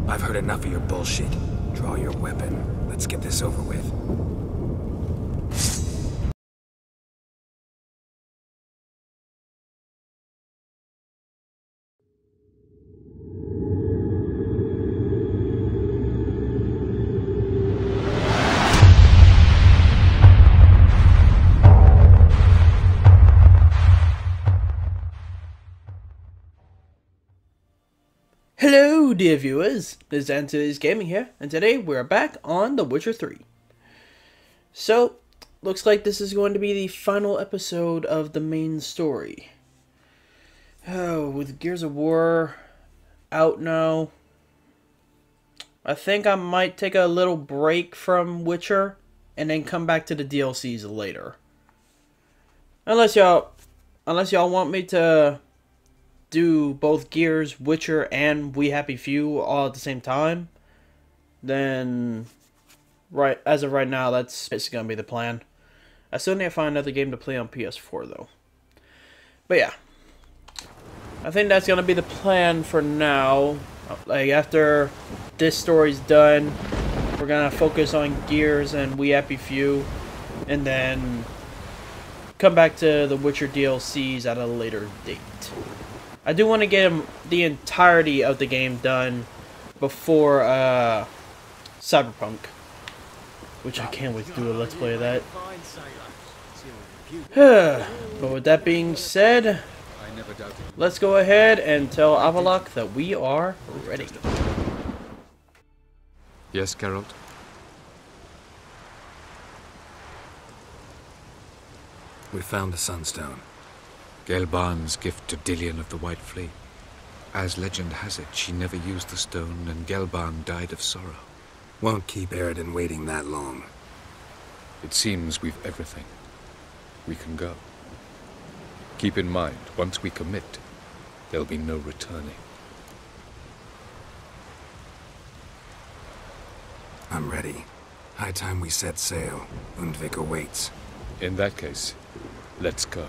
I've heard enough of your bullshit. Draw your weapon. Let's get this over with. Hello dear viewers, this is Antilles Gaming here, and today we're back on The Witcher 3. So, looks like this is going to be the final episode of the main story. Oh, with Gears of War out now, I think I might take a little break from Witcher, and then come back to the DLCs later. Unless y'all want me to do both Gears, Witcher, and We Happy Few all at the same time, then as of right now, that's basically gonna be the plan. I still need to find another game to play on PS4 though. But yeah, I think that's gonna be the plan for now. Like after this story's done, we're gonna focus on Gears and We Happy Few, and then come back to the Witcher DLCs at a later date. I do want to get the entirety of the game done before Cyberpunk, which I can't wait to do a Let's Play of that. But with that being said, let's go ahead and tell Avallac'h that we are ready. Yes, Geralt? We found the Sunstone. Gelban's gift to Dillion of the White Fleet. As legend has it, she never used the stone, and Gelban died of sorrow. Won't keep Eredin waiting that long. It seems we've everything. We can go. Keep in mind, once we commit, there'll be no returning. I'm ready. High time we set sail. Undvik awaits. In that case, let's go.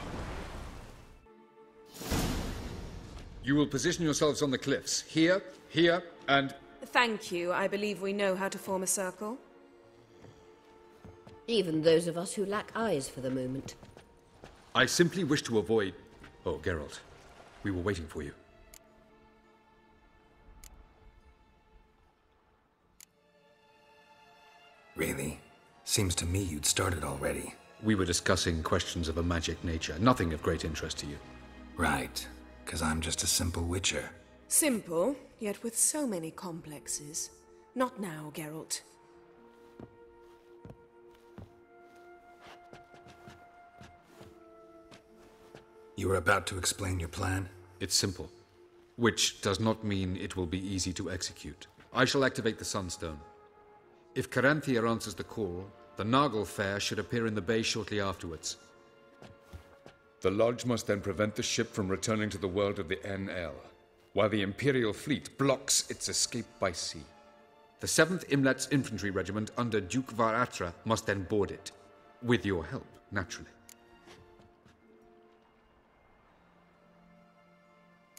You will position yourselves on the cliffs. Here, here, and... Thank you. I believe we know how to form a circle. Even those of us who lack eyes for the moment. I simply wish to avoid... Oh, Geralt. We were waiting for you. Really? Seems to me you'd started already. We were discussing questions of a magic nature. Nothing of great interest to you. Right. 'Cause I'm just a simple witcher. Simple, yet with so many complexes. Not now, Geralt. You were about to explain your plan? It's simple. Which does not mean it will be easy to execute. I shall activate the Sunstone. If Caranthir answers the call, the Naglfar should appear in the bay shortly afterwards. The Lodge must then prevent the ship from returning to the world of the NL, while the Imperial fleet blocks its escape by sea. The 7th Imlet's infantry regiment under Duke Var-Attre must then board it. With your help, naturally.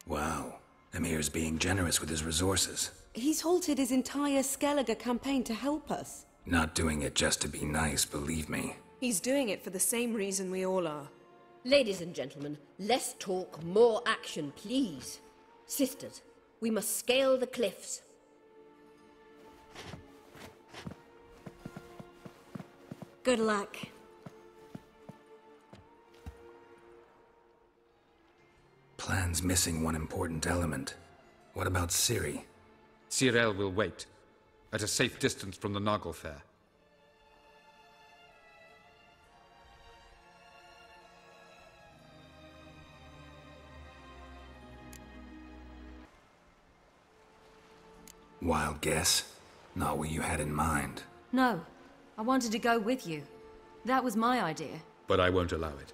Wow. Emir's being generous with his resources. He's halted his entire Skellige campaign to help us. Not doing it just to be nice, believe me. He's doing it for the same reason we all are. Ladies and gentlemen, less talk, more action, please. Sisters, we must scale the cliffs. Good luck. Plan's missing one important element. What about Ciri? Cyril will wait, at a safe distance from the Naglfar. Wild guess? Not what you had in mind. No, I wanted to go with you. That was my idea. But I won't allow it.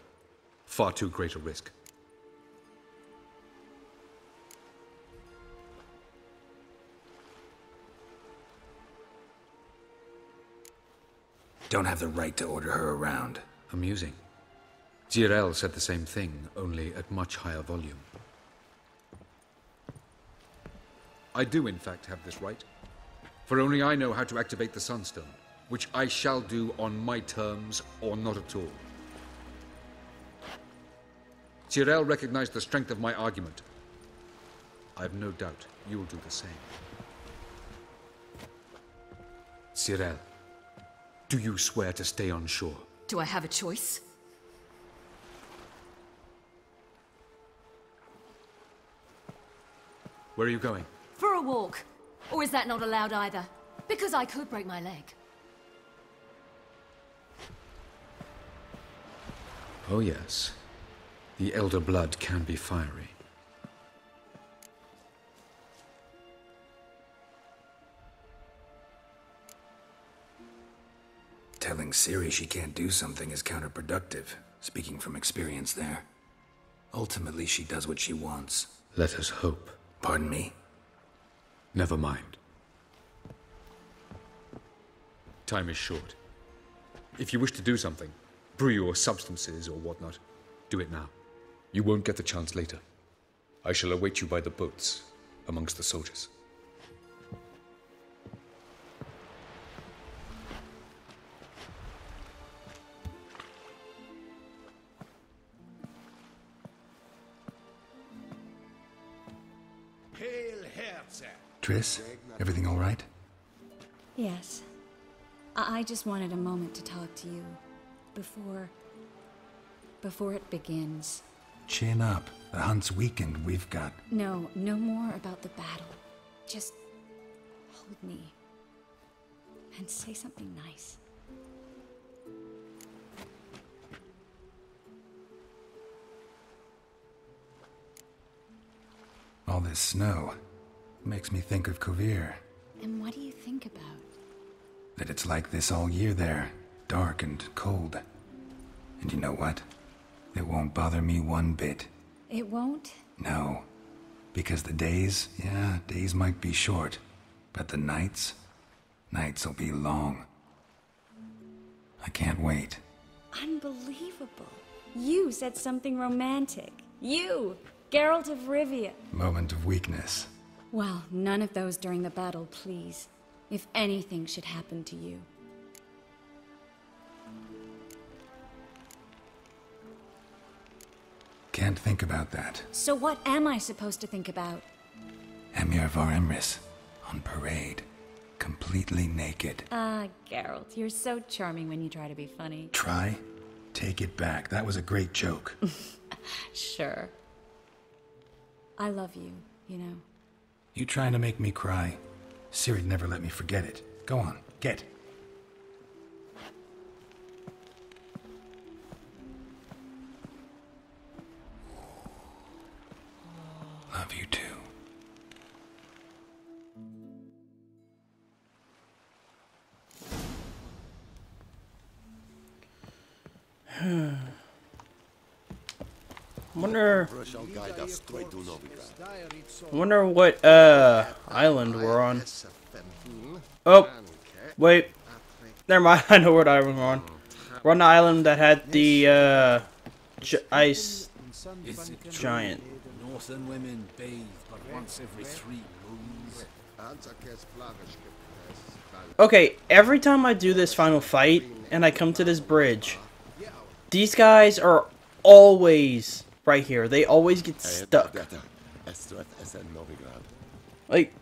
Far too great a risk. Don't have the right to order her around. Amusing. Jirel said the same thing, only at much higher volume. I do, in fact, have this right. For only I know how to activate the Sunstone, which I shall do on my terms or not at all. Tyrell recognized the strength of my argument. I have no doubt you will do the same. Tyrell, do you swear to stay on shore? Do I have a choice? Where are you going? For a walk. Or is that not allowed either? Because I could break my leg. Oh yes. The Elder Blood can be fiery. Telling Ciri she can't do something is counterproductive, speaking from experience there. Ultimately, she does what she wants. Let us hope. Pardon me? Never mind. Time is short. If you wish to do something, brew your substances or whatnot, do it now. You won't get the chance later. I shall await you by the boats, amongst the soldiers. Triss, everything all right? Yes. I just wanted a moment to talk to you. Before it begins. Chin up. The hunt's weakened. We've got... No more about the battle. Just hold me. And say something nice. All this snow makes me think of Kovir. And what do you think about? That it's like this all year there. Dark and cold. And you know what? It won't bother me one bit. It won't? No. Because the days might be short. But the nights will be long. I can't wait. Unbelievable. You said something romantic. You! Geralt of Rivia. Moment of weakness. Well, none of those during the battle, please. If anything should happen to you. Can't think about that. So what am I supposed to think about? Emhyr var Emrys, on parade. Completely naked. Ah, Geralt, you're so charming when you try to be funny. Try? Take it back. That was a great joke. Sure. I love you, you know. You trying to make me cry? Ciri'd never let me forget it. Go on, get. Love you too. Wonder what island we're on. Oh, wait. Never mind. I know what island we're on. We're on the island that had the ice giant. Northern women bathe but once every 3 moons. Okay, every time I do this final fight and I come to this bridge, these guys are always right here. They always get stuck. Like,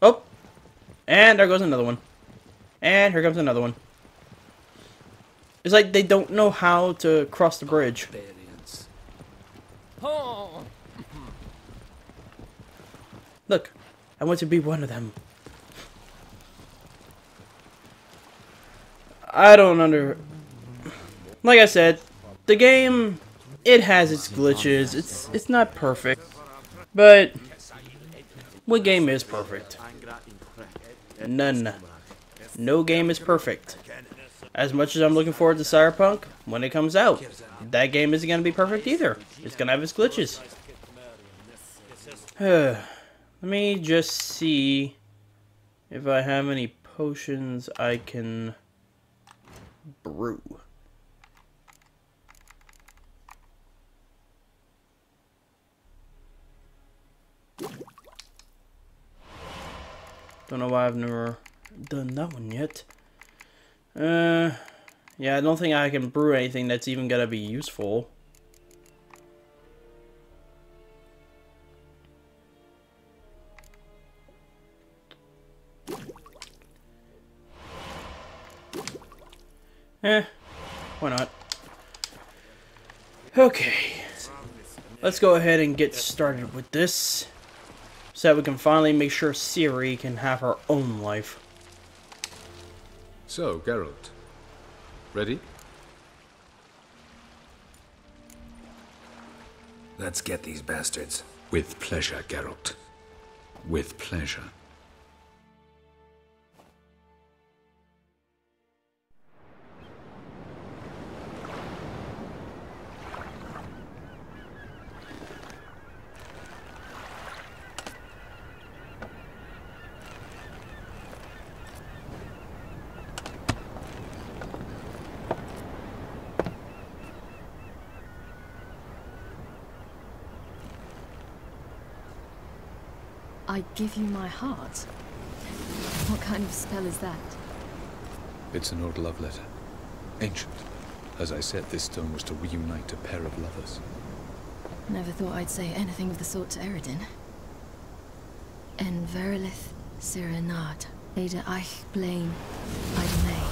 oh, and there goes another one. And here comes another one. It's like they don't know how to cross the bridge. Look, I want to be one of them. I don't like I said, the game, it has its glitches. It's not perfect, but what game is perfect? None. No game is perfect. As much as I'm looking forward to Cyberpunk, when it comes out, that game isn't going to be perfect either. It's going to have its glitches. Let me just see if I have any potions I can brew. Don't know why I've never done that one yet. Yeah, I don't think I can brew anything that's even gonna be useful. Why not? Okay. Let's go ahead and get started with this, so that we can finally make sure Ciri can have her own life. So, Geralt. Ready? Let's get these bastards. With pleasure, Geralt. With pleasure. I give you my heart? What kind of spell is that? It's an old love letter. Ancient. As I said, this stone was to reunite a pair of lovers. Never thought I'd say anything of the sort to Eredin. En verilith serenad, Ada eich blaen, Ida May.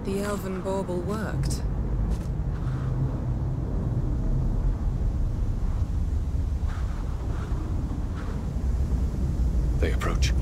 The elven bauble worked. They approach.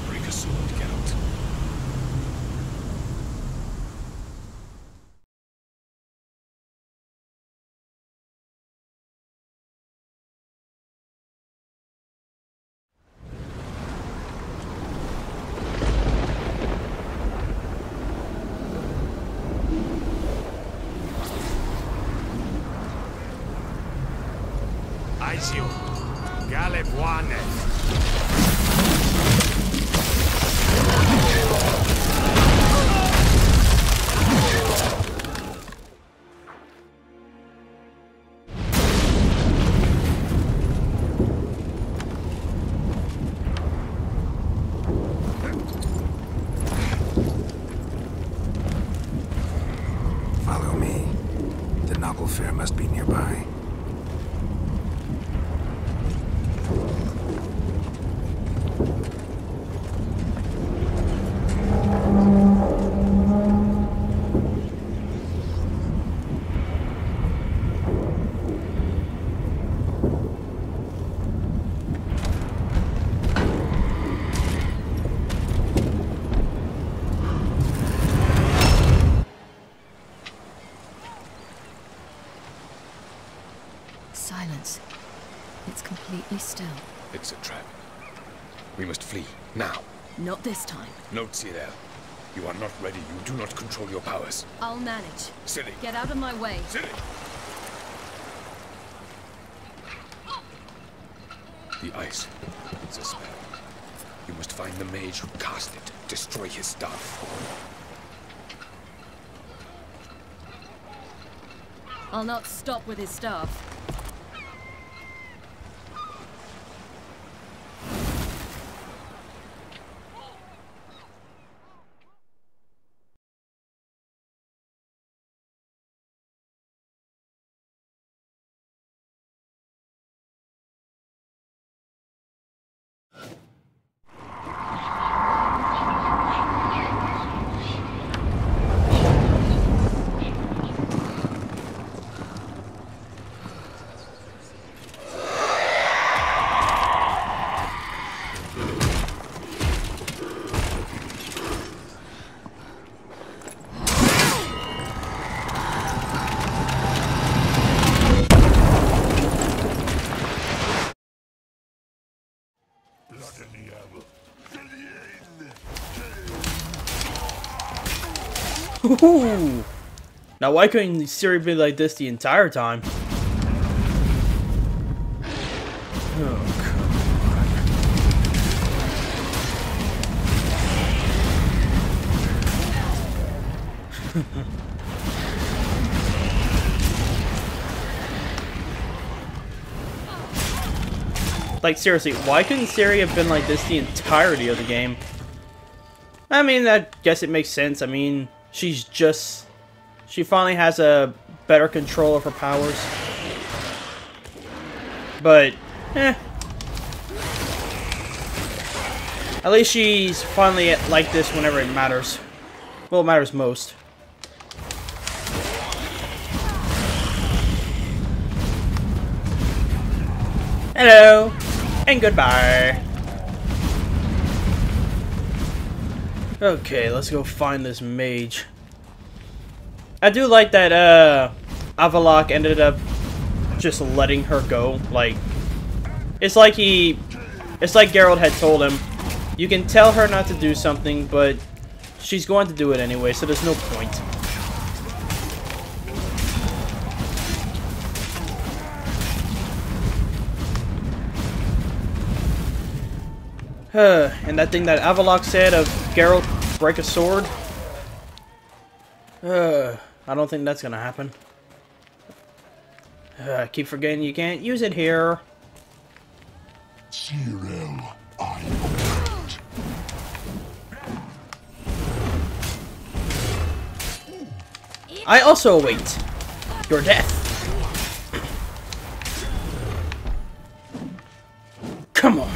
Break a sword, Geralt. Aizio, Galebuane. Follow me. The Naglfar must be nearby. Silence. It's completely still. It's a trap. We must flee, now. Not this time. Note, Cyril. You are not ready. You do not control your powers. I'll manage. Ciri! Get out of my way. Ciri! The ice. It's a spell. You must find the mage who cast it. Destroy his staff. I'll not stop with his staff. Ooh. Now, why couldn't Ciri be like this the entire time? Oh, come on. Like, seriously, why couldn't Ciri have been like this the entirety of the game? I mean, I guess it makes sense. I mean, she finally has a better control of her powers. But, at least she's finally like this whenever it matters. Well, it matters most. Hello, and goodbye. Okay, let's go find this mage. I do like that Avallac'h ended up just letting her go. Like, it's like Geralt had told him, you can tell her not to do something, but she's going to do it anyway, so there's no point. And that thing that Avallac'h said of Geralt break a sword. I don't think that's gonna happen. I keep forgetting you can't use it here. Cyril, I also await your death. Come on.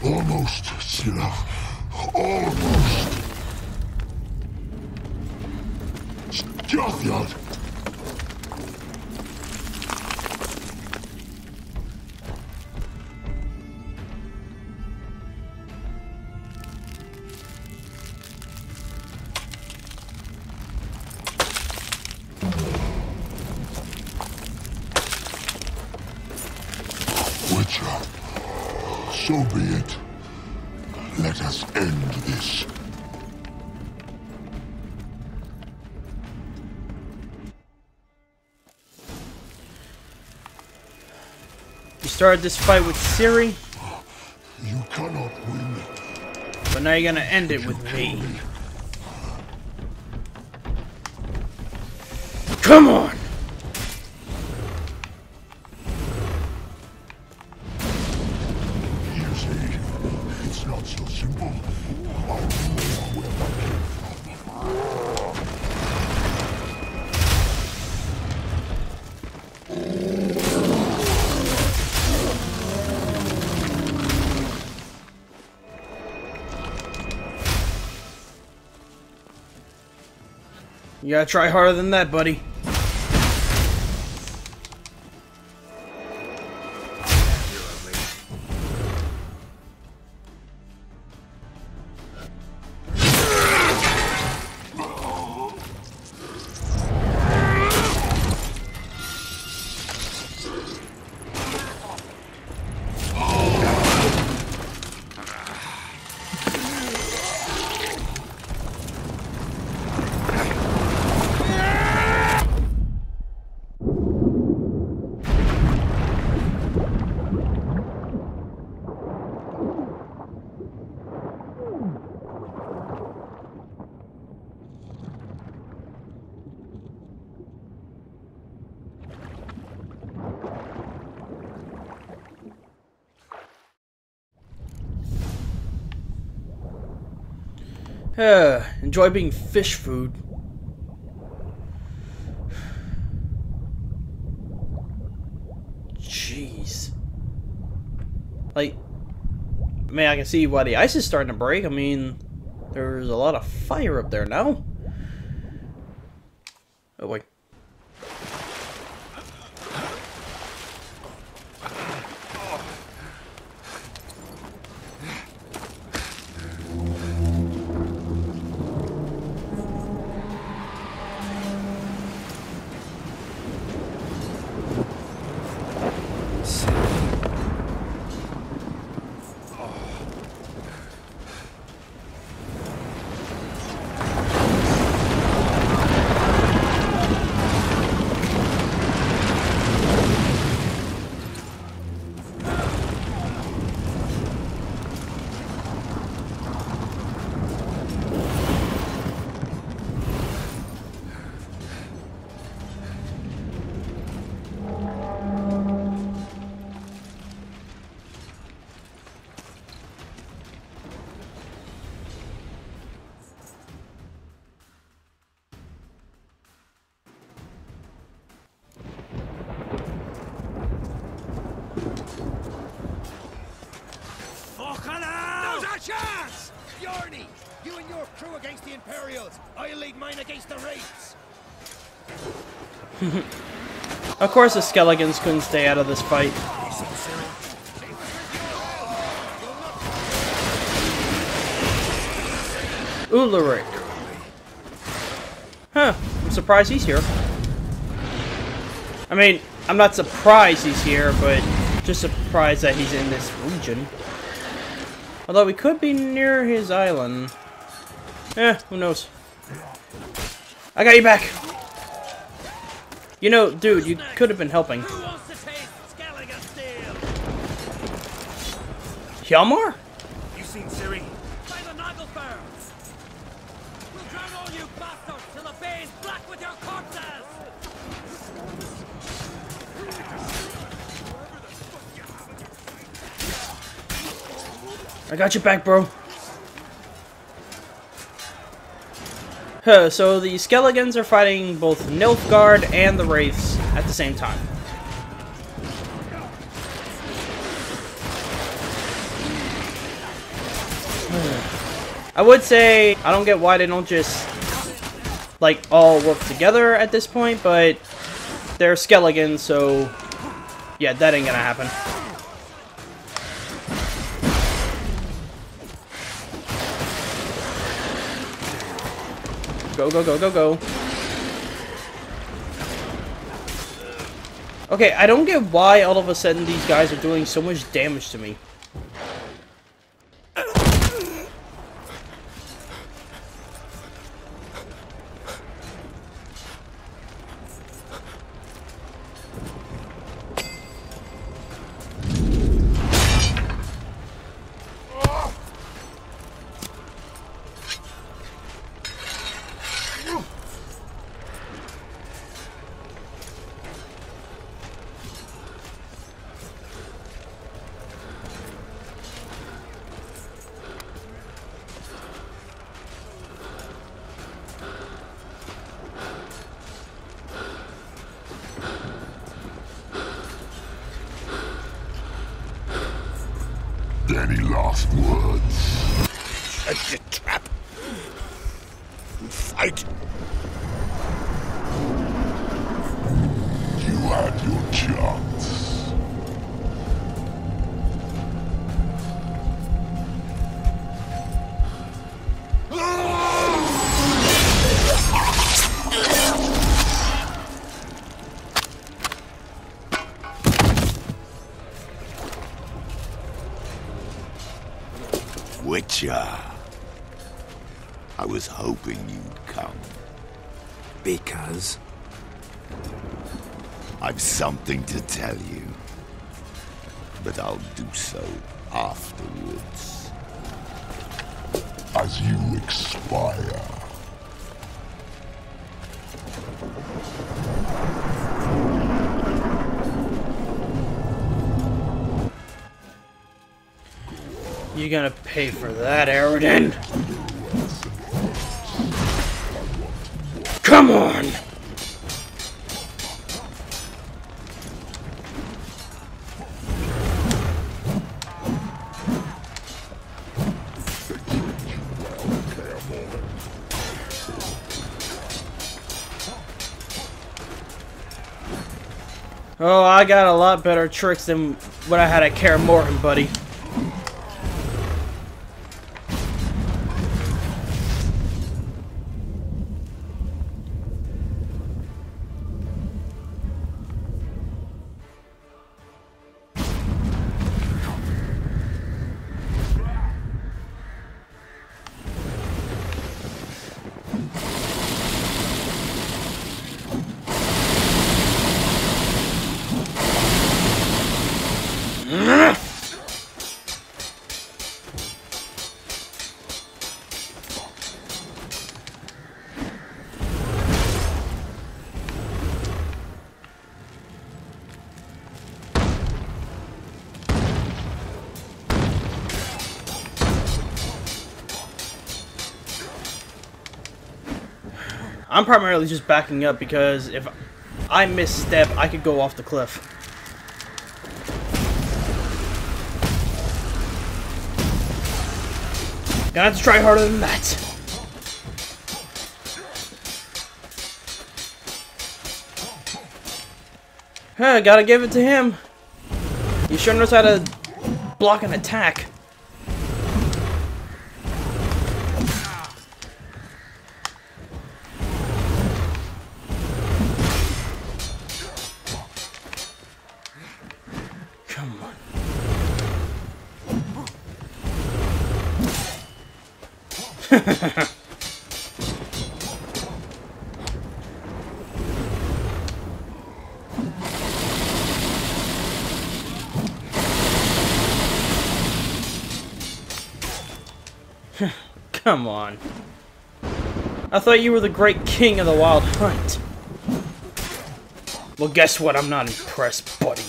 Almost, Cyril. Almost. Jothyard. Witcher, so be it. Let us end this. You started this fight with Ciri, You cannot win. but now you're gonna end it with me. Come on! You see, it's not so simple. I'll know where that came You gotta try harder than that, buddy. Enjoy being fish food. Jeez. Like, I mean, I can see why the ice is starting to break. I mean, there's a lot of fire up there now. Oh, wait. Chance! Yarny! You and your crew against the Imperials! I'll lead mine against the Wraiths! Of course the Skelegons couldn't stay out of this fight. Ulrich. Huh, I'm surprised he's here. I mean, I'm not surprised he's here, but just surprised that he's in this region. Although we could be near his island. Who knows? I got you back! You know, dude, you could have been helping. Who wants to taste Skelligan steel? Hjalmar? You seen Ciri? By the Nagelfar! We'll drown all you bastards till the bay is black with your corpses! I got you back, bro. So the Skelegons are fighting both Nilfgaard and the Wraiths at the same time. I would say, I don't get why they don't just, like, all work together at this point, but they're Skelegons, so yeah, that ain't gonna happen. Go, go, go, go, go. Okay, I don't get why all of a sudden these guys are doing so much damage to me. Any last words? Set the trap! Fight! You had your chance. Witcher. I was hoping you'd come. Because? I've something to tell you. But I'll do so afterwards. As you expire. You're gonna pay for that, Aroden. Come on! Oh, I got a lot better tricks than what I had at Kaer Morhen, buddy. I'm primarily just backing up because if I misstep, I could go off the cliff. Gonna have to try harder than that. Huh, gotta give it to him. He sure knows how to block an attack. Come on. Come on. I thought you were the great king of the wild hunt. Well, guess what? I'm not impressed, buddy.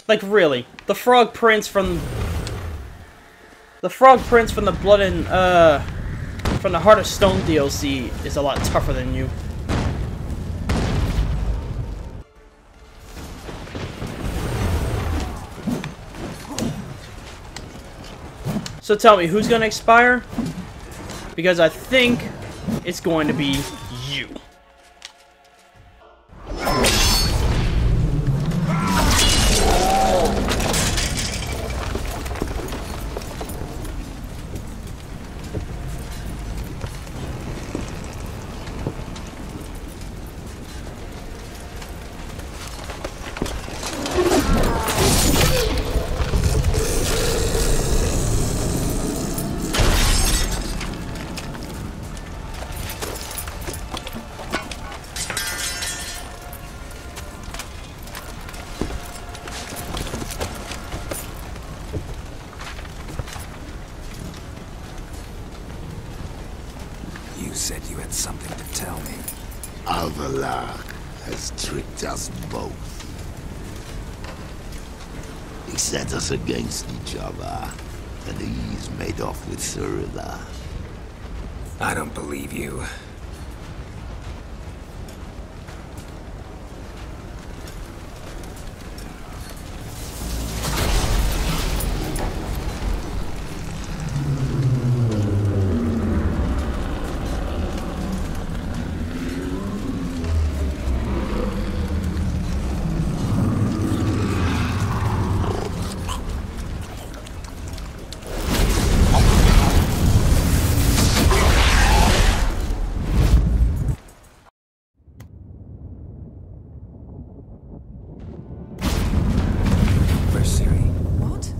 Like, really, the Frog Prince from the Blood and from the Heart of Stone DLC is a lot tougher than you. So tell me, who's gonna expire? Because I think it's going to be you. You said you had something to tell me. Alvalak has tricked us both. He set us against each other, and he's made off with Cirilla. I don't believe you. What?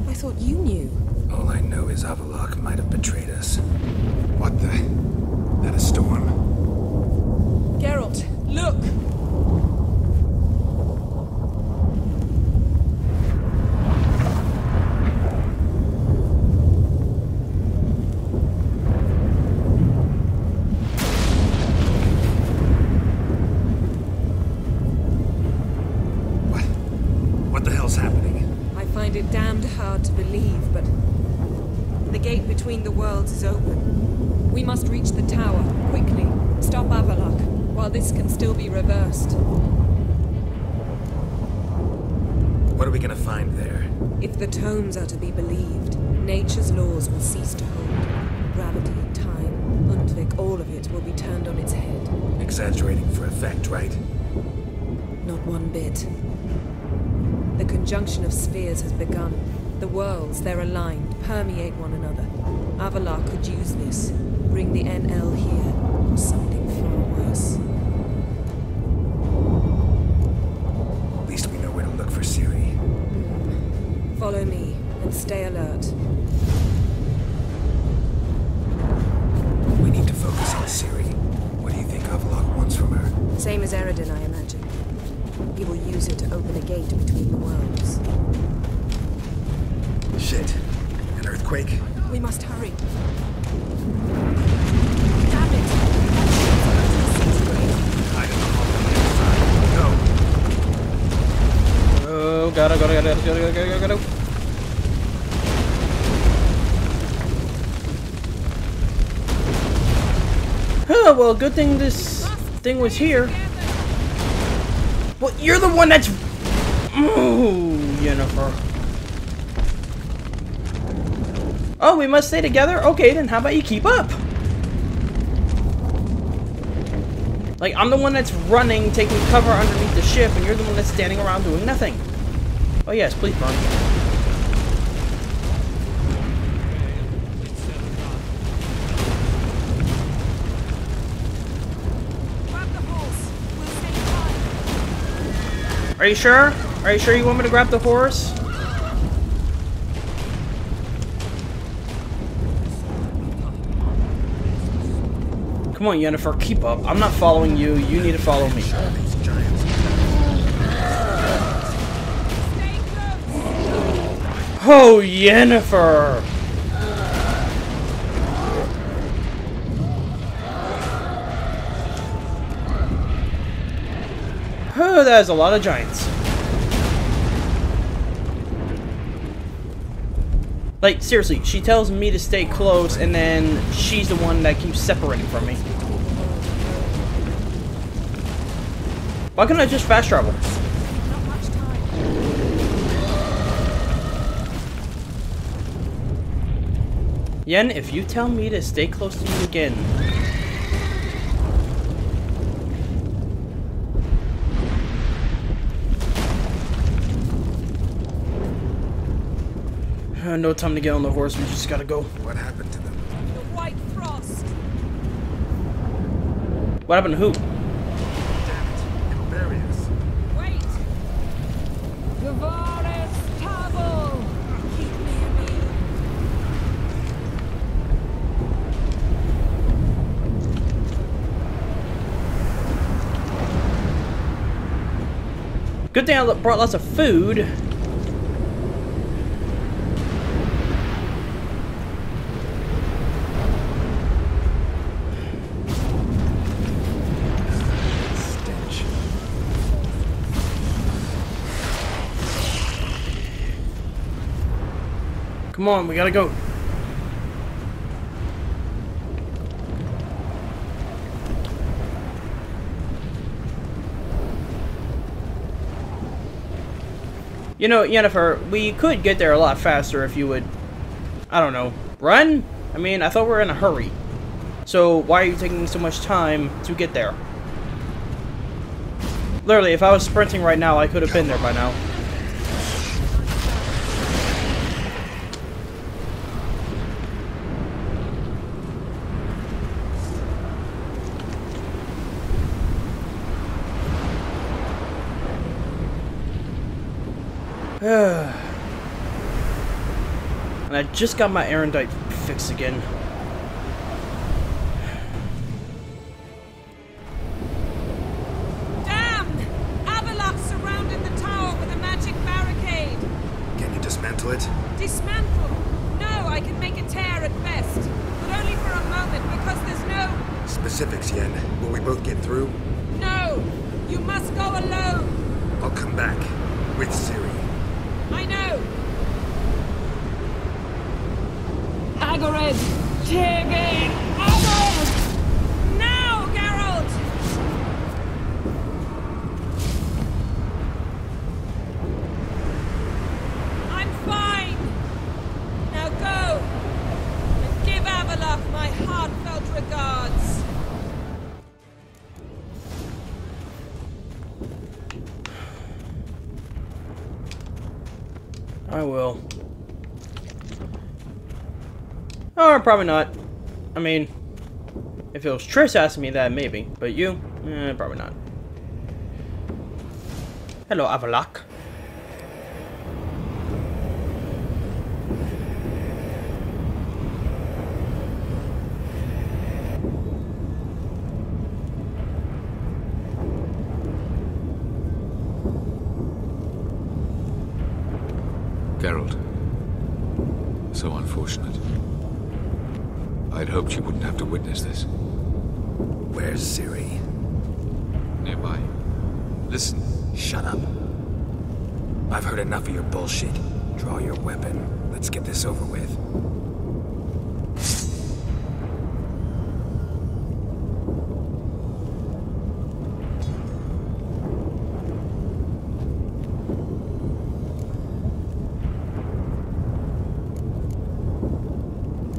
I thought you knew. All I know is Avallac'h might have betrayed us. What the? That a storm? Geralt, look! hard to believe, but the gate between the worlds is open. We must reach the tower, quickly. Stop Avallac'h, while this can still be reversed. What are we gonna find there? If the tomes are to be believed, nature's laws will cease to hold. Gravity, time, Undvik, all of it will be turned on its head. Exaggerating for effect, right? Not one bit. The conjunction of spheres has begun. The worlds, they're aligned, permeate one another. Avallac'h could use this. Bring the NL here, or something far worse. At least we know where to look for Ciri. Follow me, and stay alert. We need to focus on Ciri. What do you think Avallac'h wants from her? Same as Eredin, I imagine. He will use it to open a gate between the worlds. Shit. An earthquake? We must hurry. Oh, gotta. Oh, well, good thing this thing was here. Well, you're the one that's... Ooh, Yennefer. Oh, we must stay together? Okay, then how about you keep up? Like, I'm the one that's running, taking cover underneath the ship, and you're the one that's standing around doing nothing. Oh yes, please burn. Are you sure? Are you sure you want me to grab the horse? Come on, Yennefer, keep up. I'm not following you. You need to follow me. Oh, Yennefer! Oh, that is a lot of giants. Like, seriously, she tells me to stay close, and then she's the one that keeps separating from me. Why can't I just fast travel? Yen, if you tell me to stay close to you again... No time to get on the horse, we just gotta go. What happened to them? The White Frost. What happened to who? Damn it, it'll bury us. Wait! Gavaris Tabo! Keep near me. Good thing I brought lots of food. Come on, we gotta go. You know, Yennefer, we could get there a lot faster if you would, I don't know, run? I mean, I thought we were in a hurry. So why are you taking so much time to get there? Literally, if I was sprinting right now, I could have been there by now. And I just got my Erendite fixed again. Damn! Avallac'h surrounded the tower with a magic barricade. Can you dismantle it? Dismantle? No, I can make a tear at best. But only for a moment, because there's no... Specifics, Yen. Will we both get through? No! You must go alone! I'll come back. With Ciri. I know! Nagared! Teargain! Onward! Now, Geralt! I'm fine! Now go! And give Avallac'h my heartfelt regards! I will. Or probably not. I mean, if it was Triss asking me that, maybe. But you? Probably not. Hello, Avallac'h. Geralt. So unfortunate. I'd hoped you wouldn't have to witness this. Where's Ciri? Nearby. Listen. Shut up. I've heard enough of your bullshit. Draw your weapon. Let's get this over with.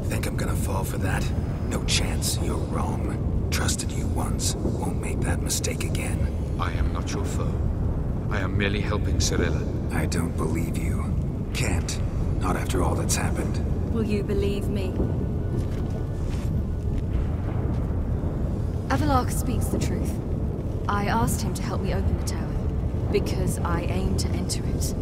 Think I'm gonna fall for that? No chance. You're wrong. Trusted you once. Won't make that mistake again. I am not your foe. I am merely helping Cirilla. I don't believe you. Can't. Not after all that's happened. Will you believe me? Avallac'h speaks the truth. I asked him to help me open the tower, because I aim to enter it.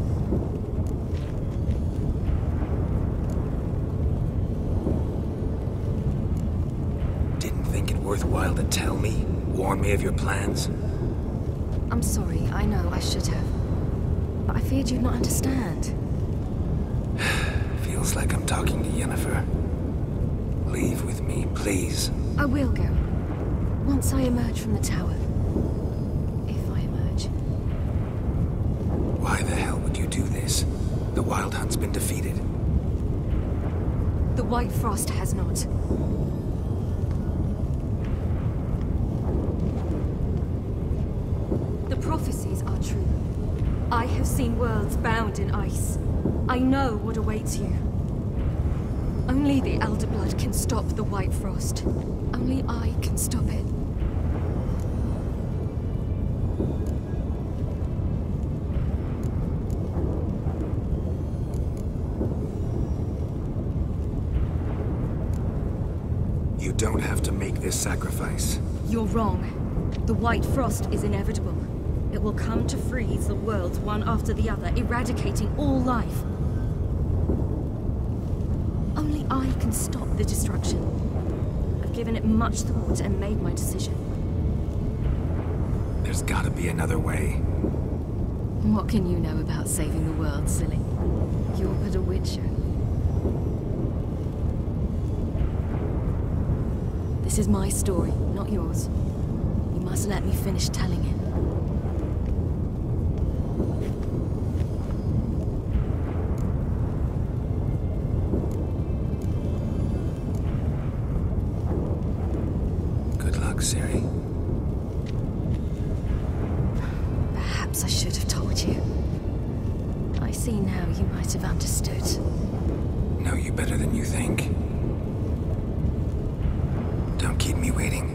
Didn't think it worthwhile to tell me? Warn me of your plans? I'm sorry, I know I should have. But I feared you'd not understand. Feels like I'm talking to Yennefer. Leave with me, please. I will go. Once I emerge from the tower. If I emerge. Why the hell would you do this? The Wild Hunt's been defeated. The White Frost has not. The prophecies are true. I have seen worlds bound in ice. I know what awaits you. Only the Elder Blood can stop the White Frost. Only I can stop it. You don't have to make this sacrifice. You're wrong. The White Frost is inevitable. It will come to freeze the worlds one after the other, eradicating all life. Only I can stop the destruction. I've given it much thought and made my decision. There's gotta be another way. What can you know about saving the world, silly? You're but a witcher. This is my story, not yours. You must let me finish telling it. Good luck, Ciri. Perhaps I should have told you. I see now you might have understood. Know you better than you think. Don't keep me waiting.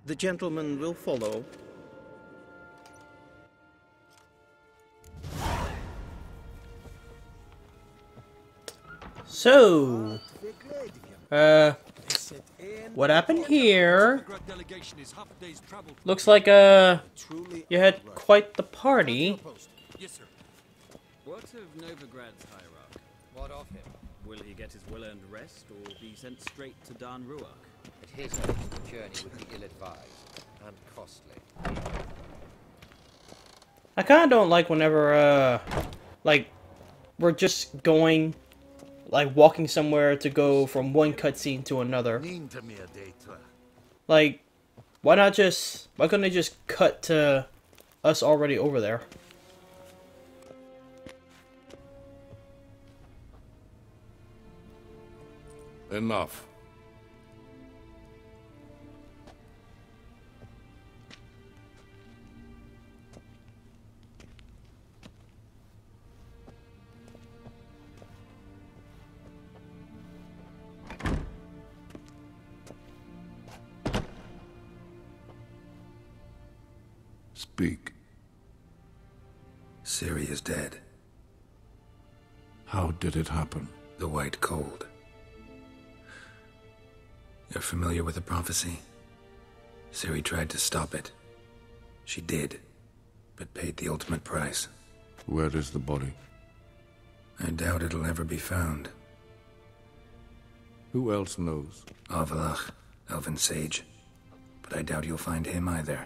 The gentleman will follow. So, what happened here? Looks like, you had quite the party. Yes, sir. What of Novigrad's hierarch? What of him? Will he get his well-earned rest, or be sent straight to Dan Ruach? At his age, the journey would be ill-advised and costly. I kinda don't like whenever, like, we're just going, like, walking somewhere to go from one cutscene to another. Like, why couldn't they just cut to us already over there? Enough. Speak. Ciri is dead. How did it happen? The White Cold. You're familiar with the prophecy? Ciri tried to stop it. She did, but paid the ultimate price. Where is the body? I doubt it'll ever be found. Who else knows? Avallac'h, Elven Sage. But I doubt you'll find him either.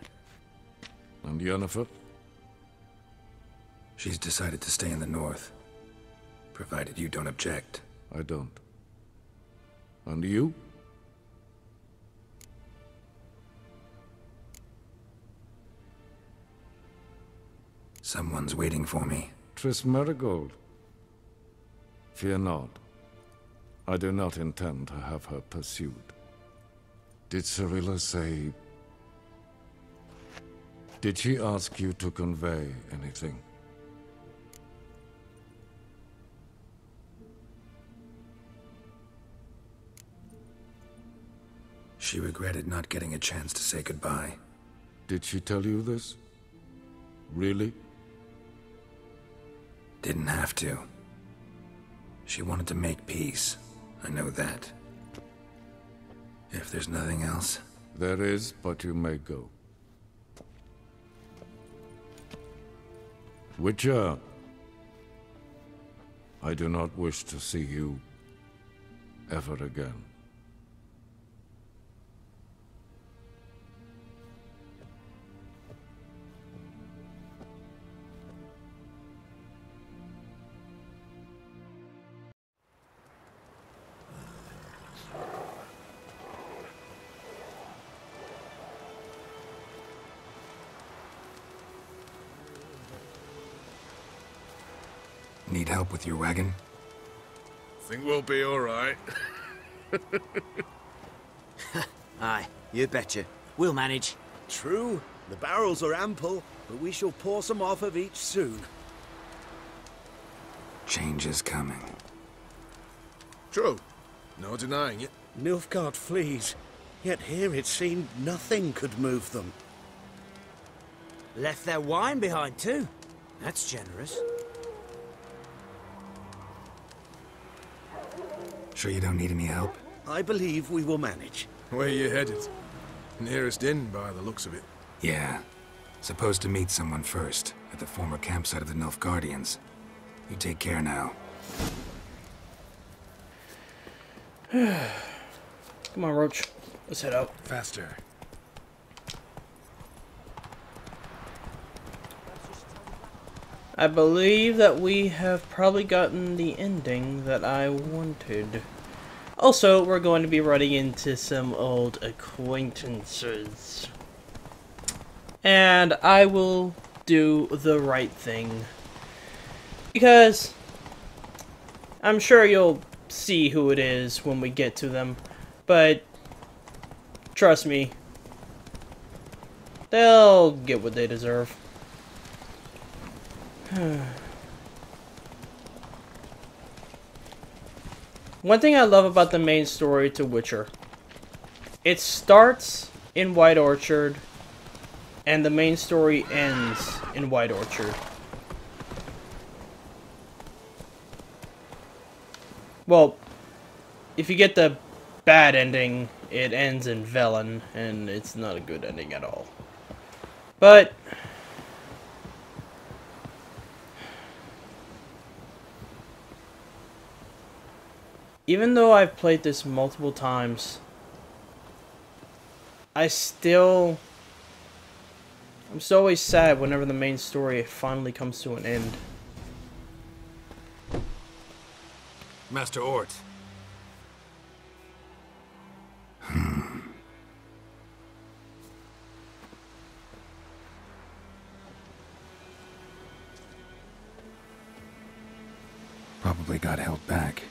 And Yennefer? She's decided to stay in the north. Provided you don't object. I don't. And you? Someone's waiting for me. Triss Merigold. Fear not. I do not intend to have her pursued. Did Cirilla say... Did she ask you to convey anything? She regretted not getting a chance to say goodbye. Did she tell you this? Really? Didn't have to. She wanted to make peace. I know that. If there's nothing else... There is, but you may go. Witcher, I do not wish to see you ever again. Need help with your wagon? Think we'll be all right. Aye, you betcha. We'll manage. True. The barrels are ample, but we shall pour some off of each soon. Change is coming. True. No denying it. Nilfgaard flees, yet here it seemed nothing could move them. Left their wine behind too. That's generous. Sure you don't need any help? I believe we will manage. Where you headed? Nearest inn, by the looks of it. Yeah. Supposed to meet someone first, at the former campsite of the Nilfgaardians. You take care now. Come on, Roach. Let's head out. Faster. I believe that we have probably gotten the ending that I wanted. Also, we're going to be running into some old acquaintances. And I will do the right thing. Because I'm sure you'll see who it is when we get to them. But trust me, they'll get what they deserve. One thing I love about the main story to Witcher, it starts in White Orchard, and the main story ends in White Orchard. Well, if you get the bad ending, it ends in Velen, and it's not a good ending at all. But even though I've played this multiple times, I'm still always sad whenever the main story finally comes to an end. Master Ort. Probably got held back.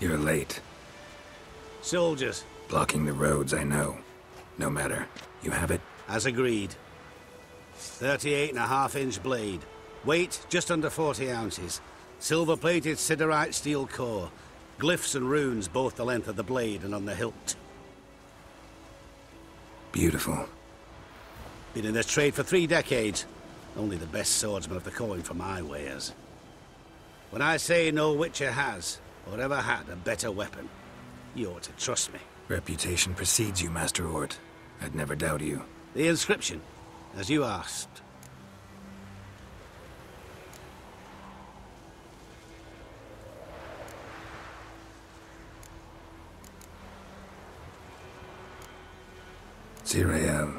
You're late. Soldiers. Blocking the roads, I know. No matter. You have it? As agreed. 38.5-inch blade. Weight just under 40 ounces. Silver-plated siderite steel core. Glyphs and runes both the length of the blade and on the hilt. Beautiful. Been in this trade for 3 decades. Only the best swordsman of the coin for my wares. When I say no Witcher has, or ever had, a better weapon, you ought to trust me. Reputation precedes you, Master Ort. I'd never doubt you. The inscription, as you asked. Zirael.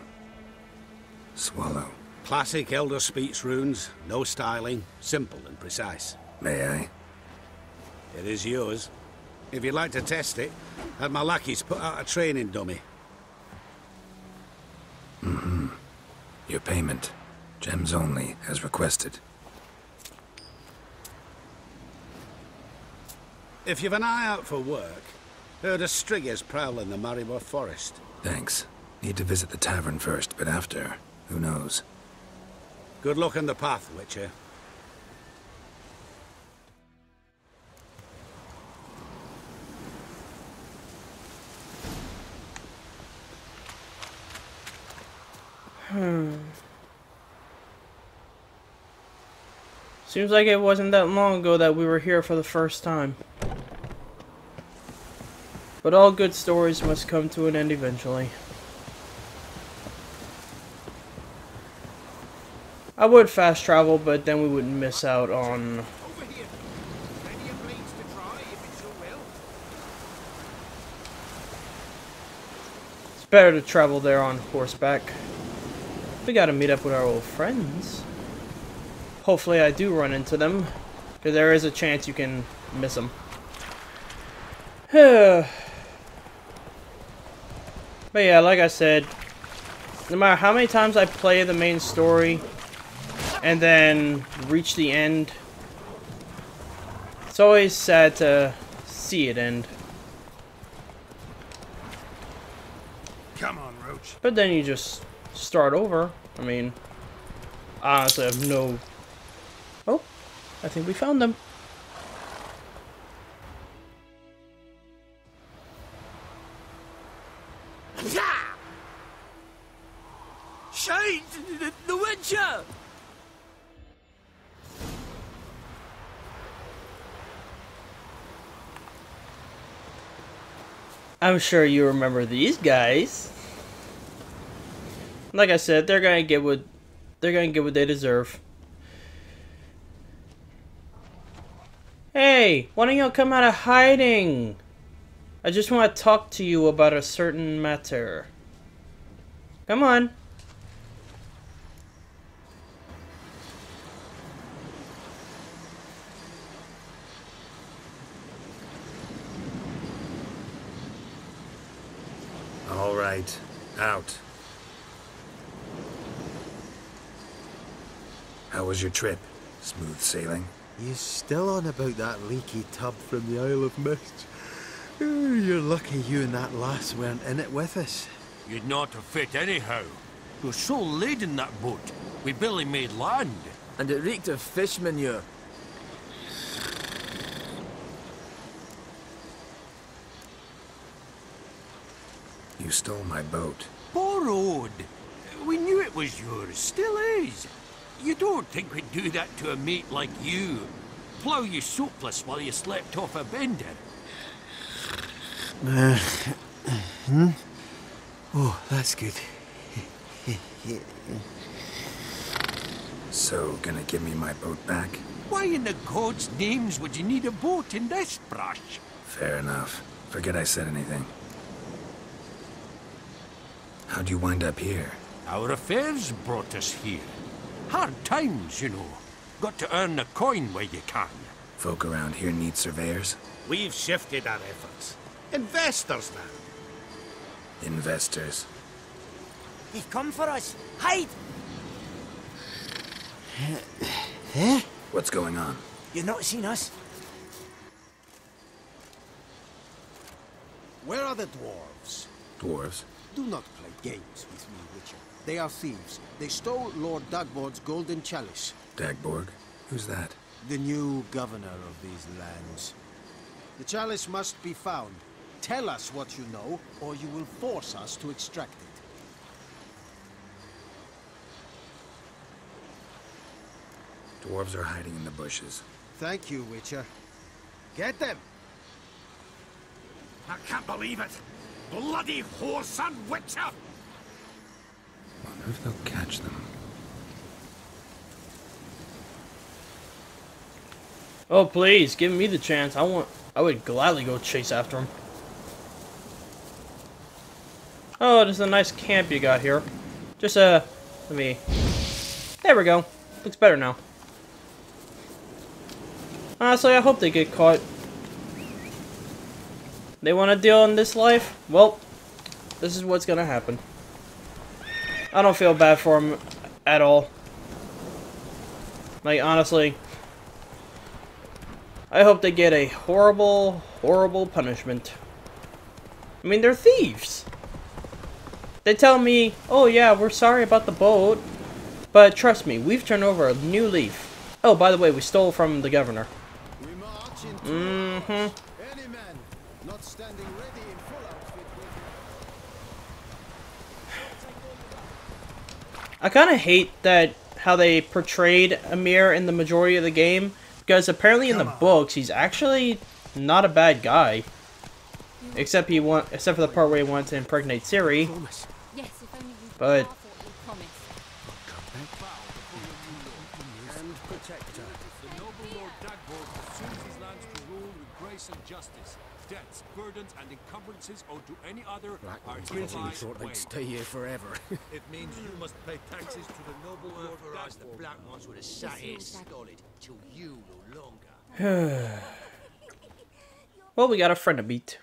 Swallow. Classic Elder Speech runes, no styling, simple and precise. May I? It is yours. If you'd like to test it, had my lackeys put out a training dummy. Mm-hmm. Your payment. Gems only, as requested. If you've an eye out for work, heard of Striggers prowling the Maribor Forest. Thanks. Need to visit the tavern first, but after, who knows? Good luck on the path, Witcher. Seems like it wasn't that long ago that we were here for the first time. But all good stories must come to an end eventually. I would fast travel, but then we wouldn't miss out on... It's better to travel there on horseback. We gotta meet up with our old friends. Hopefully I do run into them, because there is a chance you can miss them. But yeah, like I said, no matter how many times I play the main story and then reach the end, it's always sad to see it end. Come on, Roach. But then you just start over. I mean, honestly, I have no... Oh, I think we found them. Shade! The Witcher! I'm sure you remember these guys. Like I said, they're gonna get what they deserve. Hey, why don't y'all come out of hiding? I just want to talk to you about a certain matter. Come on. All right, out. How was your trip? Smooth sailing? You still on about that leaky tub from the Isle of Mist? You're lucky you and that lass weren't in it with us. You'd not have fit anyhow. You're so laden that boat. We barely made land. And it reeked of fish manure. You stole my boat. Borrowed. We knew it was yours. Still is. You don't think we'd do that to a mate like you? Plough you soapless while you slept off a bender? Oh, that's good. So, gonna give me my boat back? Why in the gods' names would you need a boat in this brush? Fair enough. Forget I said anything. How'd you wind up here? Our affairs brought us here. Hard times, you know. Got to earn the coin where you can. Folk around here need surveyors? We've shifted our efforts. Investors now. Investors. They've come for us. Hide! What's going on? You've not seen us? Where are the dwarves? Dwarves? Do not play games with me, Witcher. They are thieves. They stole Lord Dagborg's golden chalice. Dagborg? Who's that? The new governor of these lands. The chalice must be found. Tell us what you know, or you will force us to extract it. Dwarves are hiding in the bushes. Thank you, Witcher. Get them! I can't believe it! Bloody whoreson Witcher! Wonder if they'll catch them. Oh, please, give me the chance. I would gladly go chase after him. Oh, this is a nice camp you got here. Just, let me... There we go. Looks better now. Honestly, I hope they get caught. They want to deal in this life? Well, this is what's gonna happen. I don't feel bad for them at all. Like, honestly, I hope they get a horrible, horrible punishment. I mean, they're thieves. They tell me, oh yeah, we're sorry about the boat, but trust me, we've turned over a new leaf. Oh, by the way, we stole from the governor. Mm-hmm. Any man not standing ready in full outfit I kind of hate that how they portrayed Amir in the majority of the game, because apparently in the books he's actually not a bad guy, except for the part where he wanted to impregnate Ciri. But and protector. The noble Lord Dagborg assumes his lands to rule with grace and justice. Debts, burdens, and encumbrances owed to any other are hereby thought they'd waived. stay here forever. It means you must pay taxes to the noble Lord Authorise the Dagborg. black ones with a sat here stolid till you no longer. well, we got a friend to meet.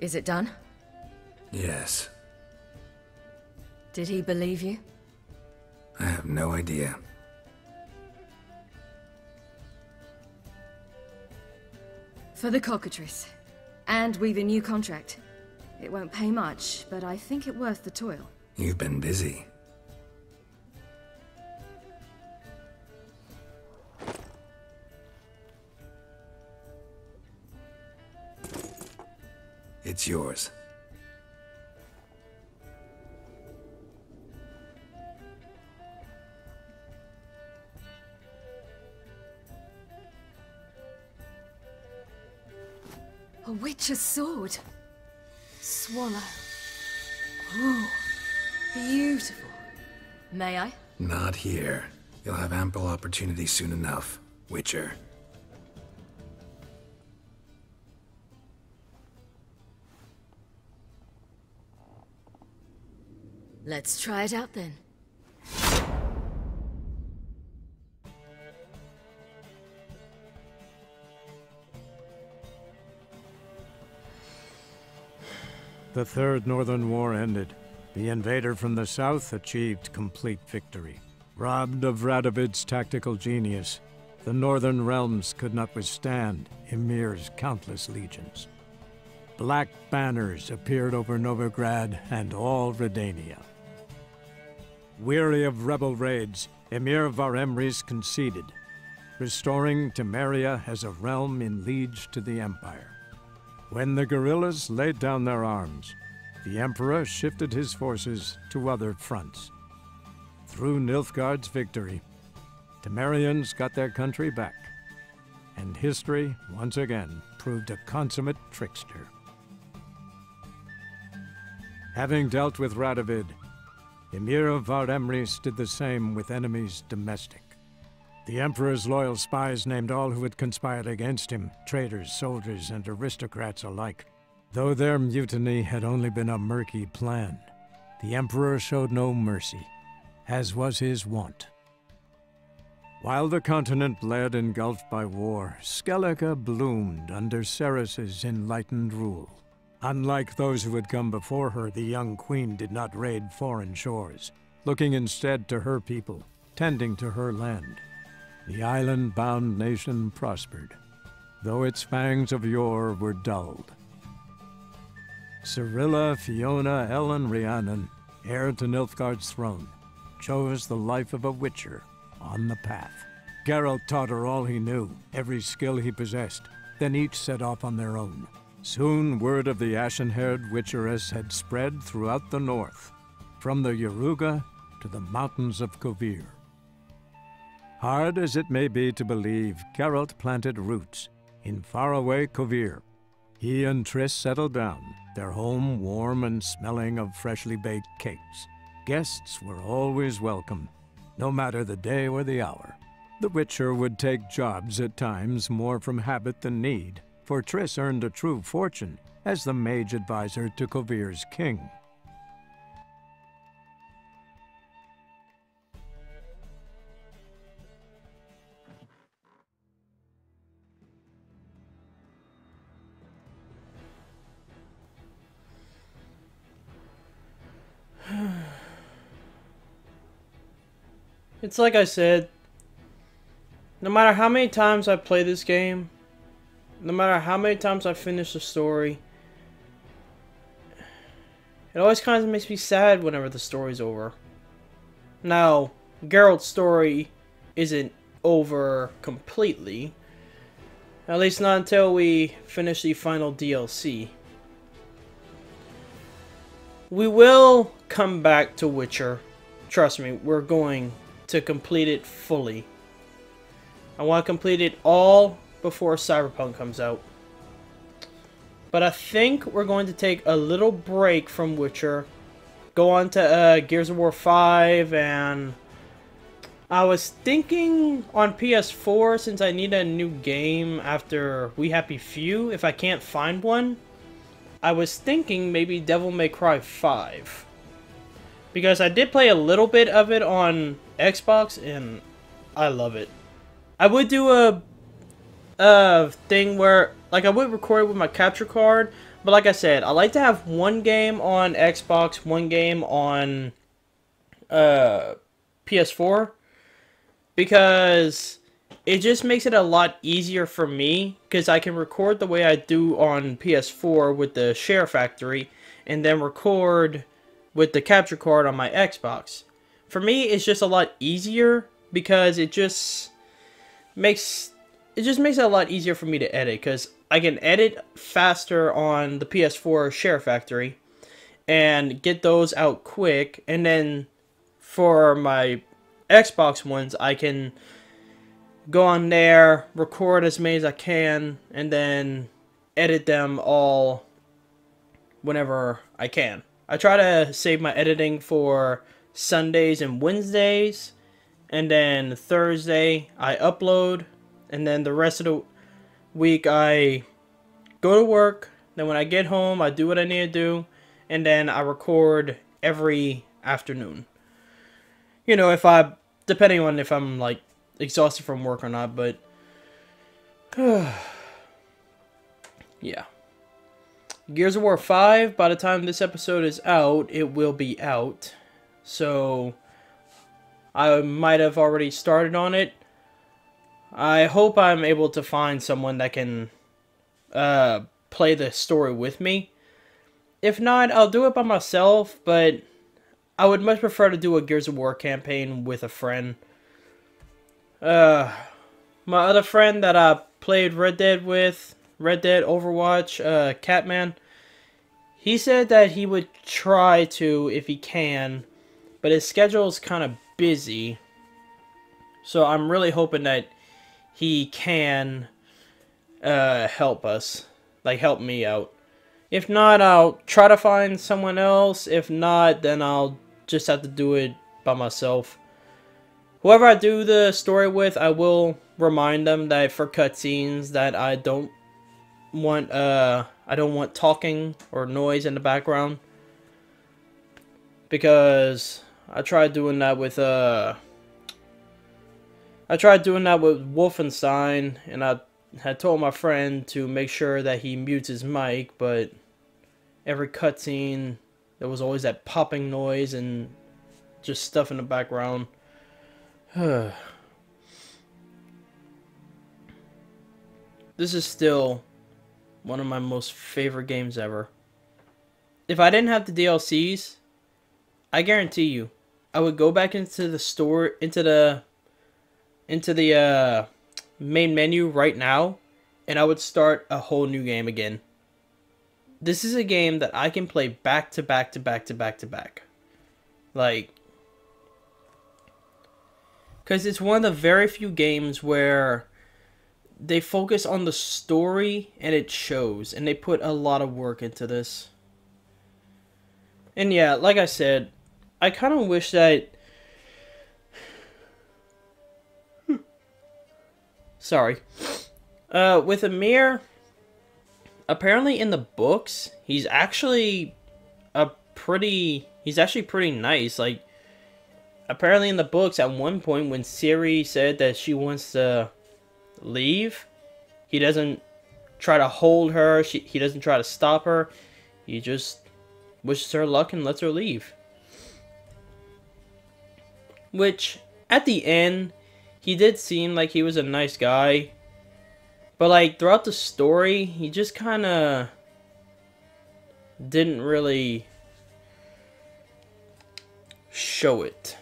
Is it done? Yes. Did he believe you? I have no idea. For the cockatrice. And we've a new contract. It won't pay much, but I think it worth the toil. You've been busy. It's yours. A witch's sword. Swallow. Ooh, beautiful. May I? Not here. You'll have ample opportunity soon enough, Witcher. Let's try it out then. The Third Northern War ended. The invader from the south achieved complete victory. Robbed of Radovid's tactical genius, the Northern realms could not withstand Ymir's countless legions. Black banners appeared over Novigrad and all Redania. Weary of rebel raids, Ymir Varemris conceded, restoring Temeria as a realm in liege to the Empire. When the guerrillas laid down their arms, the Emperor shifted his forces to other fronts. Through Nilfgaard's victory, Temerians got their country back, and history once again proved a consummate trickster. Having dealt with Radovid, Ymir of Varemris did the same with enemies domestic. The Emperor's loyal spies named all who had conspired against him, traitors, soldiers, and aristocrats alike. Though their mutiny had only been a murky plan, the Emperor showed no mercy, as was his wont. While the continent bled engulfed by war, Skellige bloomed under Ceres's enlightened rule. Unlike those who had come before her, the young queen did not raid foreign shores, looking instead to her people, tending to her land. The island-bound nation prospered, though its fangs of yore were dulled. Cirilla, Fiona, Ellen, Rhiannon, heir to Nilfgaard's throne, chose the life of a witcher on the path. Geralt taught her all he knew, every skill he possessed, then each set off on their own. Soon word of the ashen-haired witcheress had spread throughout the north, from the Yaruga to the mountains of Kovir. Hard as it may be to believe, Geralt planted roots in faraway Kovir. He and Triss settled down, their home warm and smelling of freshly baked cakes. Guests were always welcome, no matter the day or the hour. The Witcher would take jobs at times more from habit than need, for Triss earned a true fortune as the mage advisor to Kovir's king. It's like I said, no matter how many times I play this game, no matter how many times I finish the story, it always kind of makes me sad whenever the story's over. Now, Geralt's story isn't over completely, at least not until we finish the final DLC. We will come back to Witcher. Trust me, we're going to complete it fully. I want to complete it all before Cyberpunk comes out. But I think we're going to take a little break from Witcher. Go on to Gears of War 5, and I was thinking on PS4, since I need a new game after We Happy Few, if I can't find one, I was thinking maybe Devil May Cry 5. Because I did play a little bit of it on Xbox, and I love it. I would do a thing where, like, I would record it with my capture card, but like I said, I like to have one game on Xbox, one game on PS4, because it just makes it a lot easier for me, because I can record the way I do on PS4 with the Share Factory, and then record with the capture card on my Xbox. For me, it's just a lot easier, because it just makes it a lot easier for me to edit, because I can edit faster on the PS4 Share Factory and get those out quick, and then for my Xbox ones, I can go on there, record as many as I can, and then edit them all whenever I can. I try to save my editing for Sundays and Wednesdays, and then Thursday I upload, and then the rest of the week I go to work. Then when I get home, I do what I need to do, and then I record every afternoon. You know, depending on if I'm like exhausted from work or not, but yeah. Gears of War 5, by the time this episode is out, it will be out. So I might have already started on it. I hope I'm able to find someone that can play the story with me. If not, I'll do it by myself, but I would much prefer to do a Gears of War campaign with a friend. My other friend that I played Red Dead with, Red Dead, Overwatch, Catman, he said that he would try to if he can, but his schedule is kind of busy. So I'm really hoping that he can help us, like help me out. If not, I'll try to find someone else. If not, then I'll just have to do it by myself. Whoever I do the story with, I will remind them that for cutscenes that I don't want talking or noise in the background, because I tried doing that with Wolfenstein, and I had told my friend to make sure that he mutes his mic, but every cutscene there was always that popping noise and just stuff in the background. This is still one of my most favorite games ever. If I didn't have the DLCs, I guarantee you, I would go back into the store, into the main menu right now, and I would start a whole new game again. This is a game that I can play back to back to back to back to back. Like, because it's one of the very few games where they focus on the story and it shows, and they put a lot of work into this. And yeah, like I said, I kind of wish that... Sorry. With Amir, apparently in the books, he's actually pretty nice. Like, apparently in the books, at one point when Ciri said that she wants to leave, he doesn't try to hold her, he doesn't try to stop her, he just wishes her luck and lets her leave. Which, at the end, he did seem like he was a nice guy, but like throughout the story, he just kind of didn't really show it.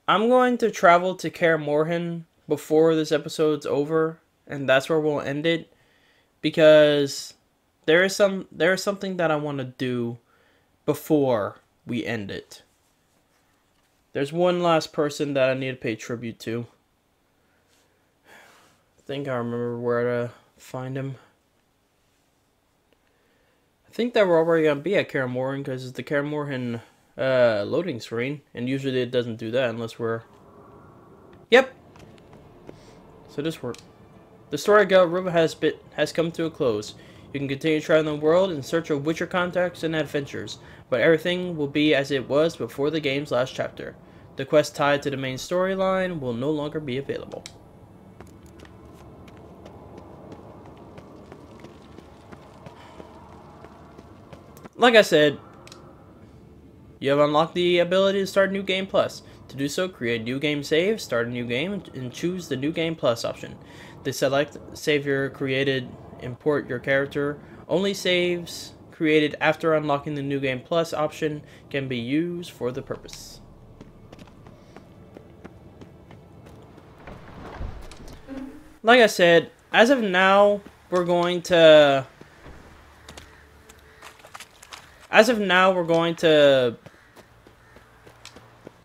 I'm going to travel to Kaer Morhen before this episode's over, and that's where we'll end it, because there is something that I want to do before we end it. There's one last person that I need to pay tribute to. I think I remember where to find him. I think that we're already going to be at Kaer Morhen, because it's the Kaer Morhen loading screen, and usually it doesn't do that unless we're... Yep! So this worked. The story of Geralt has come to a close. You can continue traveling the world in search of Witcher contacts and adventures, but everything will be as it was before the game's last chapter. The quest tied to the main storyline will no longer be available. Like I said, you have unlocked the ability to start New Game Plus. To do so, create a new game save, start a new game, and choose the New Game Plus option. The select save your created, import your character. Only saves created after unlocking the New Game Plus option can be used for the purpose. Like I said, as of now, we're going to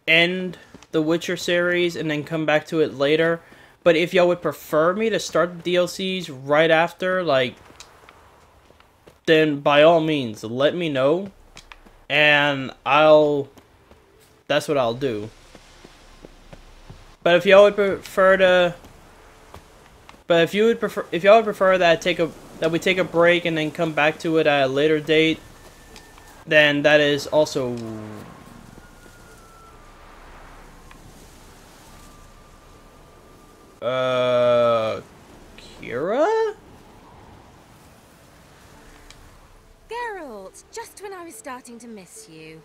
end the Witcher series and then come back to it later. But if y'all would prefer me to start the DLCs right after, like, then by all means, let me know, and that's what I'll do. But if y'all would prefer to, if y'all would prefer that I take a that we take a break and then come back to it at a later date, then that is also... Kira? Geralt, just when I was starting to miss you.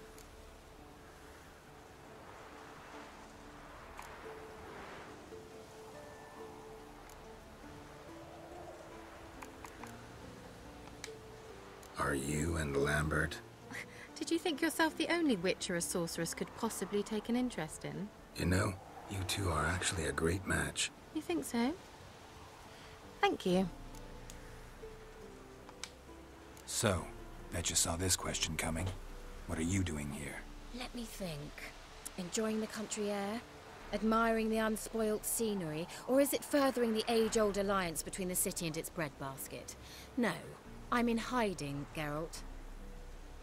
Are you and Lambert? Did you think yourself the only witcher a sorceress could possibly take an interest in? You know, you two are actually a great match. You think so? Thank you. So, bet you saw this question coming. What are you doing here? Let me think. Enjoying the country air? Admiring the unspoilt scenery? Or is it furthering the age-old alliance between the city and its breadbasket? No. I'm in hiding, Geralt.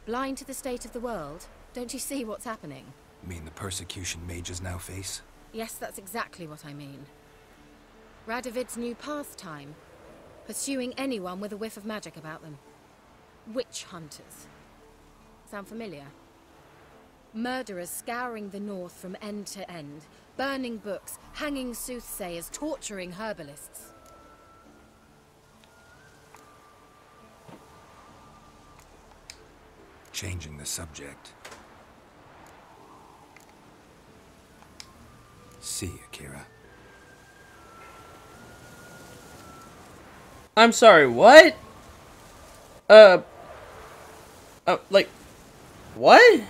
Blind to the state of the world? Don't you see what's happening? You mean the persecution mages now face? Yes, that's exactly what I mean. Radovid's new pastime. Pursuing anyone with a whiff of magic about them. Witch hunters. Sound familiar? Murderers scouring the north from end to end. Burning books, hanging soothsayers, torturing herbalists. Changing the subject. See you, Kira. I'm sorry, what? Like, what?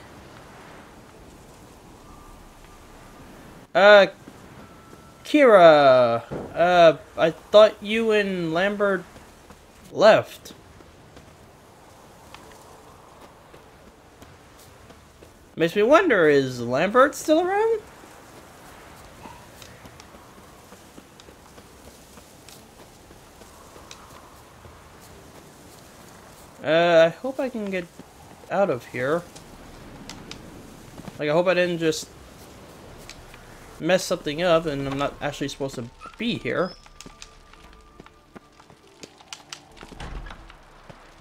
Kira, I thought you and Lambert left. Makes me wonder, is Lambert still around? I hope I can get out of here. Like, I hope I didn't just mess something up and I'm not actually supposed to be here.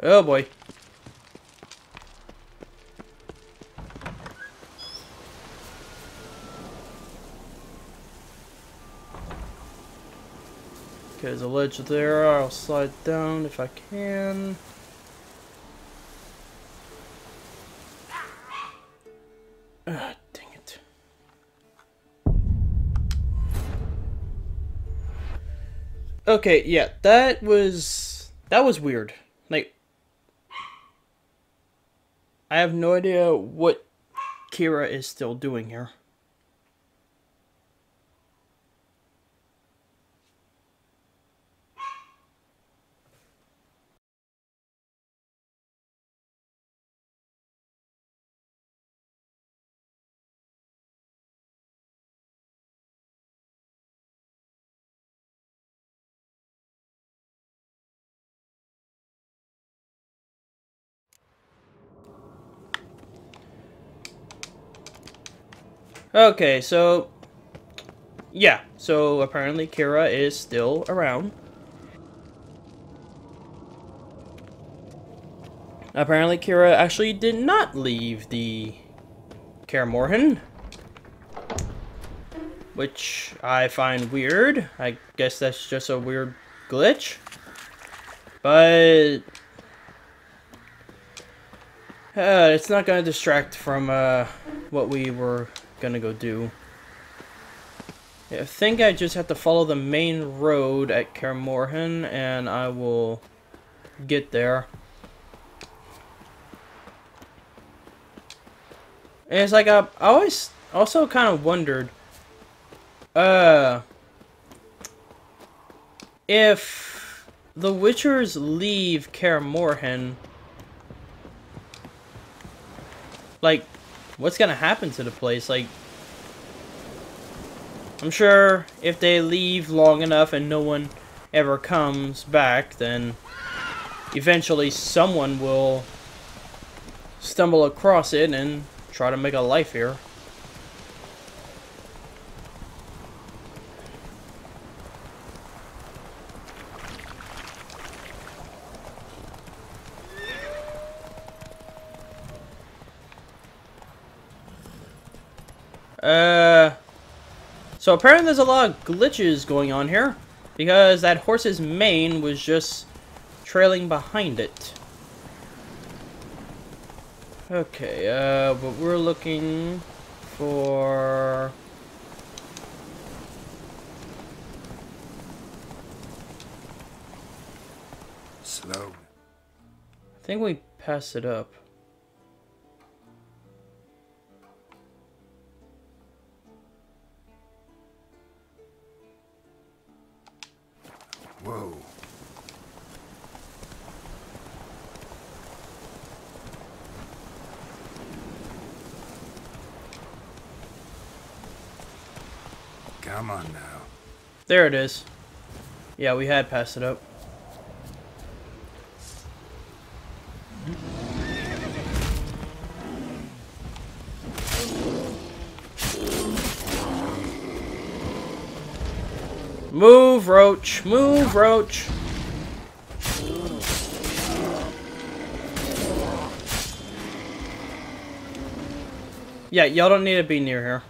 Oh boy. Okay, there's a ledge there. I'll slide down if I can. Ah, dang it. Okay, yeah, that was weird. Like, I have no idea what Kira is still doing here. Okay, so yeah, so apparently Kira is still around. Apparently Kira actually did not leave the Kaer Morhen, which I find weird. I guess that's just a weird glitch. But it's not going to distract from what we were gonna go do. I think I just have to follow the main road at Kaer Morhen and I will get there. And it's like I always also kind of wondered if the Witchers leave Kaer Morhen, like, what's gonna happen to the place? Like, I'm sure if they leave long enough and no one ever comes back, then eventually someone will stumble across it and try to make a life here. So apparently there's a lot of glitches going on here, because that horse's mane was just trailing behind it. Okay, but we're looking for... Slow. I think we passed it up. Whoa. Come on now. There it is. Yeah, we had passed it up. Move, Roach. Move, Roach. Yeah, y'all don't need to be near here.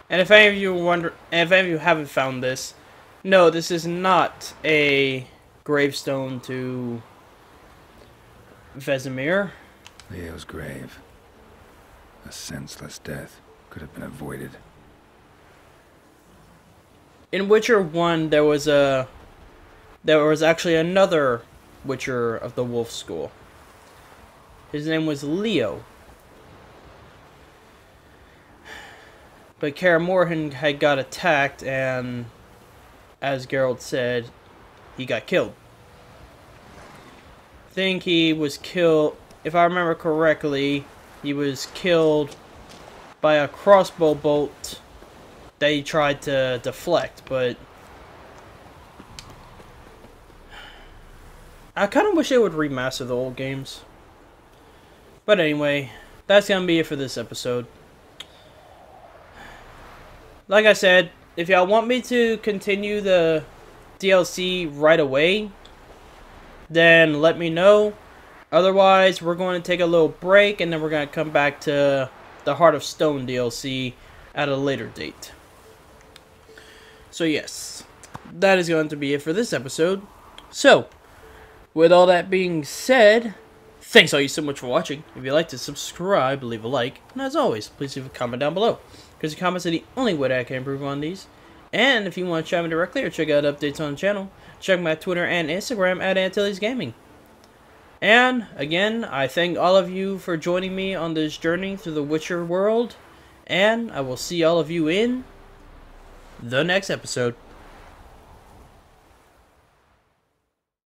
And if any of you wonder, and if any of you haven't found this, no, this is not a gravestone to Vesemir. Leo's grave. A senseless death could have been avoided. In Witcher 1, there was actually another Witcher of the Wolf School. His name was Leo. But Kaer Morhen had got attacked, and as Geralt said, he got killed. I think he was killed, if I remember correctly, he was killed by a crossbow bolt that he tried to deflect, but I kind of wish they would remaster the old games. But anyway, that's going to be it for this episode. Like I said, if y'all want me to continue the DLC right away, then let me know. Otherwise, we're going to take a little break, and then we're going to come back to the Heart of Stone DLC at a later date. So yes, that is going to be it for this episode. So, with all that being said, thanks all you so much for watching. If you'd like to subscribe, leave a like, and as always, please leave a comment down below, because your comments are the only way that I can improve on these. And if you want to chat me directly or check out updates on the channel, check my Twitter and Instagram at Antilles Gaming. And, again, I thank all of you for joining me on this journey through the Witcher world, and I will see all of you in the next episode.